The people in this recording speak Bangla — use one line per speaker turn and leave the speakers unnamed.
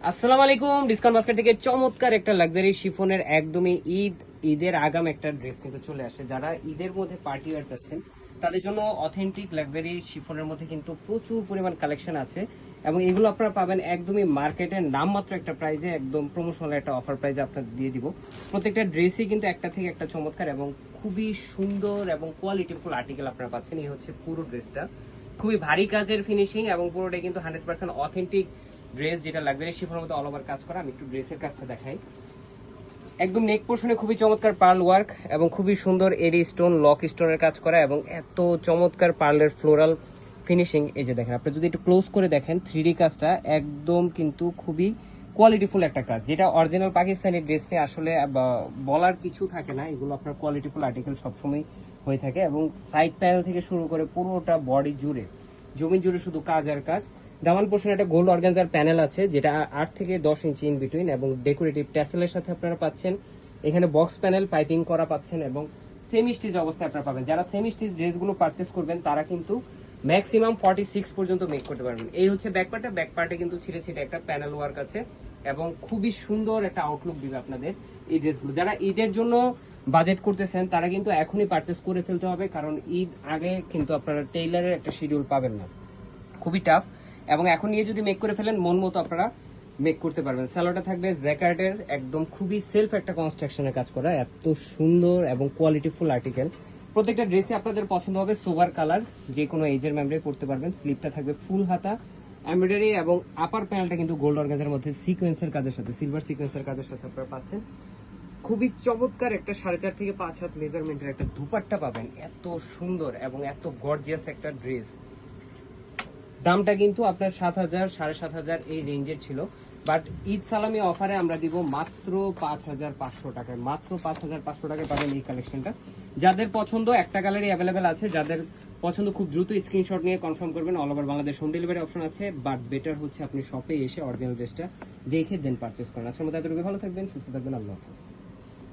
আসসালামু আলাইকুম। ডিসকাউন্ট বাস্কেট থেকে চমৎকার একটা লাক্সারি শিফনের একদমই ঈদের আগাম একটা ড্রেস কিন্তু চলে আসে। যারা ঈদের মধ্যে পার্টি ওয়্যার চাচ্ছেন তাদের জন্য অথেন্টিক লাক্সারি শিফনের মধ্যে কিন্তু প্রচুর পরিমাণ কালেকশন আছে এবং এগুলো আপনারা পাবেন একদমই মার্কেটের নামমাত্র একটা প্রাইজে, একদম প্রমোশনাল একটা অফার প্রাইজে আপনাদের দিয়ে দিব। প্রত্যেকটা ড্রেসই কিন্তু একটা থেকে একটা চমৎকার এবং খুবই সুন্দর এবং কোয়ালিটিফুল আর্টিকেল আপনারা পাচ্ছেন। এই হচ্ছে পুরো ড্রেসটা, খুবই ভারী কাজের ফিনিশিং এবং পুরোটাই কিন্তু 100% অথেন্টিক ড্রেস, যেটা লাক্সারি শিফনের মধ্যে অল ওভার কাজ করা। আমি একটু ড্রেসের কাজটা দেখাই। একদম নেক পোর্শনে খুবই চমৎকার পার্ল ওয়ার্ক এবং খুবই সুন্দর এডি স্টোন, লক স্টোনের কাজ করা এবং এত চমৎকার পার্লের ফ্লোরাল ফিনিশিং। এই যে দেখেন, আপনি যদি একটু ক্লোজ করে দেখেন 3D কাজটা একদম কিন্তু খুবই কোয়ালিটিফুল একটা কাজ, যেটা অরিজিনাল পাকিস্তানি ড্রেসে আসলে বলার কিছু থাকে না। এগুলো আপনার কোয়ালিটিফুল আর্টিকেল সবসময় হয়ে থাকে এবং সাইড প্যানেল থেকে শুরু করে পুরোটা বডি জুড়ে জমি জুড়ে শুধু কাজ আর কাজ। দামান পোর্শনে একটা গোল্ড অর্গানজার প্যানেল আছে, যেটা 8 থেকে 10 ইঞ্চি ইন বিটুইন এবং ডেকোরেটিভ ট্যাসেলের সাথে আপনারা পাচ্ছেন। এখানে বক্স প্যানেল পাইপিং করা পাচ্ছেন এবং সেমি স্টিচ অবস্থায় আপনারা পাবেন। যারা সেমি স্টিচ ড্রেসগুলো পারচেস করবেন তারা কিন্তু ম্যাক্সিমাম 46 পর্যন্ত মেক করতে পারবেন। এই হচ্ছে ব্যাকপার্টটা, ব্যাকপার্টে কিন্তু ছিঁড়ে ছিঁড়ে একটা প্যানেল ওয়ার্ক আছে এবং খুবই সুন্দর একটা আউটলুক দিবে আপনাদের এই ড্রেসগুলো। যারা ঈদের জন্য বাজেট করতেছেন তারা কিন্তু এখনই পারচেস করে ফেলতে হবে, কারণ ঈদ আগে কিন্তু আপনারা টেইলারের একটা শিডিউল পাবেন না, খুবই টাফ। এবং এখন নিয়ে যদি মেক করে ফেলেন মন মতো আপনারা মেক করতে পারবেন। স্যালোটা থাকবে জ্যাকার্ডের, একদম খুবই সেলফ একটা কনস্ট্রাকশনের কাজ করা, এত সুন্দর এবং কোয়ালিটিফুল আর্টিকেল। প্রত্যেকটা ড্রেসে আপনাদের পছন্দ হবে সোভার কালার, যে কোনো এজের মেমব্রে পড়তে পারবেন। স্লিপটা থাকবে ফুল হাতা এমব্রয়ডারি এবং আপার প্যানেলটা কিন্তু গোল্ড অর্গানজার মধ্যে সিকোয়েন্সের কাজের সাথে, সিলভার সিকোয়েন্সের কাজের সাথে আপনারা পাচ্ছেন। খুবই চমৎকার একটা 4.5 থেকে 5 হাত মেজারমেন্টের একটা দুপাট্টা পাবেন। এত সুন্দর এবং এত গর্জিয়াস একটা ড্রেস। দামটা কিন্তু আপনার 7,000 7,500 এই রেঞ্জের ছিল, বাট ঈদ সালামি অফারে আমরা দিব মাত্র 5,500 টাকায়। মাত্র 5,500 টাকায় পাবেন এই কালেকশনটা। যাদের পছন্দ একটা কালারই অ্যাভেলেবেল আছে, যাদের পছন্দ খুব দ্রুত স্ক্রিনশট নিয়ে কনফার্ম করবেন। All over Bangladesh home delivery option আছে, বাট বেটার হচ্ছে আপনি শপে এসে অরিজিনাল ড্রেসটা দেখে দেন পারচেস করেন। আজকের মতো এতটুকু, ভালো থাকবেন, সুস্থ থাকবেন, আল্লাহ হাফেজ।